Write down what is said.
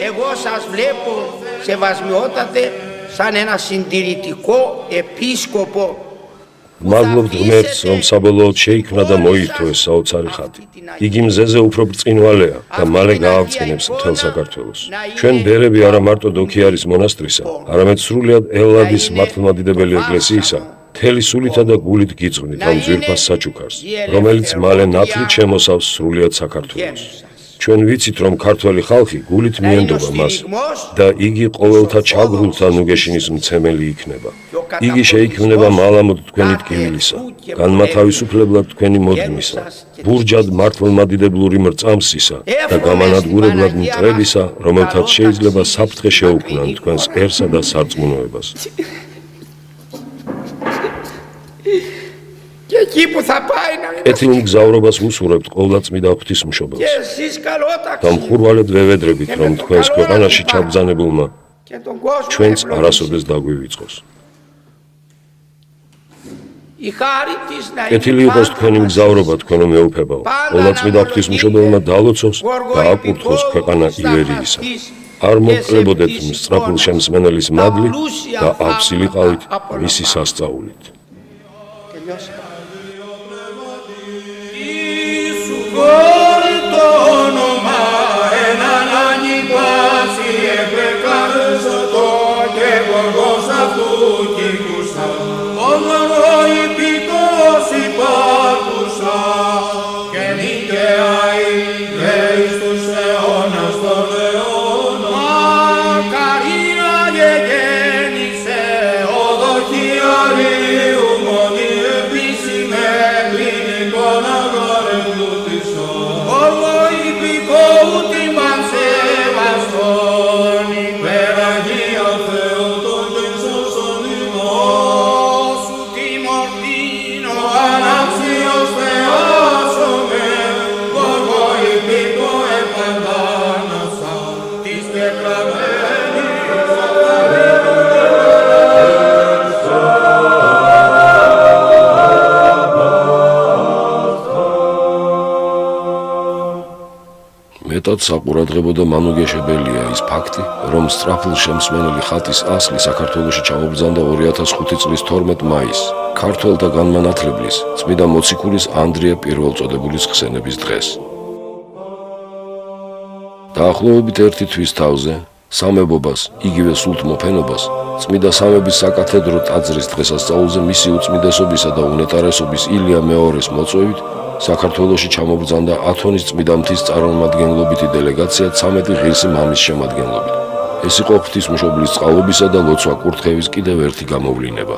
Εγώ σας βλέπω, σεβασμιότατε, σαν ένα συντηρητικό επίσκοπο. მადლობთ ღმერთს, რომ საბოლოოდ შეიქმნა და მოირთო ეს საოცარი ხატი. იგი მზეზე უფრო ბრწყინვალეა და მალე გაავწყინებს მთელ საქართველოს. ჩვენ ბერები არა მარტო დოქიარის მონასტრისა, არამედ სრულიად ელლადის მართლმადიდებელი ეკლესიისა, მთელი სულითა და გულით გიძღვნით ამ ძვირფას საჩუქარს, რომელიც მალე ნათლით შემოსავს სრულიად საქართველოს. ჩვენ ვიცით, რომ ქართველი ხალხი გულით მიენდობა მას და იგი ყოველთა ჩაგრულთა ნუგეშინის მცემელი იქნება. იგი შეიქმნება მალამოდ თქვენი ტკივილისა, განმათავისუფლებლად თქვენი მოდმისა, ბურჯად მართლმადიდებლური მრწამსისა და გამანადგურებლად მტრებისა, რომელთაც შეიძლება საფრთხე შეუქმნან თქვენს ერსა და სარწმუნოებას. კეთილ მგზავრობას ვუსურებთ ყოვლადწმიდა ღვთისმშობელს და მხურვალედ ვევედრებით, რომ თქვენს ქვეყანაში ჩაბრძანებულმა ჩვენც არასოდეს დაგვივიწყოს. კეთილი იყოს თქვენი მგზავრობა, თქვენო მეუფებაო, ყოვლადწმიდა ღვთისმშობელმა დალოცოს და აკურთხოს ქვეყანა ივერიისა. არ მოკლებოდეთ მსწრაფულ შემსმენელის მადლი და ავსილიყავით მისი სასწაულით. მეტად საყურადღებო და მანუგეშებელია ის ფაქტი, რომ სწრაფულ შემსმენელი ხატის ასლი საქართველოში ჩამობრძანდა 2005 წლის 12 მაისს, ქართველთა განმანათლებლის, წმიდა მოციქულის ანდრია პირველწოდებულის ხსენების დღეს. დაახლოებით 1 თვის თავზე, სამებობას, იგივე სულთმოფენობას, წმიდა სამების საკათედრო ტაძრის დღესასწაულზე მისი უწმიდესობისა და უნეტარესობის ილია მეორეს მოწვევით საქართველოში ჩამობრძანდა ათონის წმიდა მთის წარმომადგენლობითი დელეგაცია 13 ღირსი მამის შემადგენლობით. ეს იყო ღვთისმშობლის წყალობისა და ლოცვა-კურთხევის კიდევ ერთი გამოვლენა.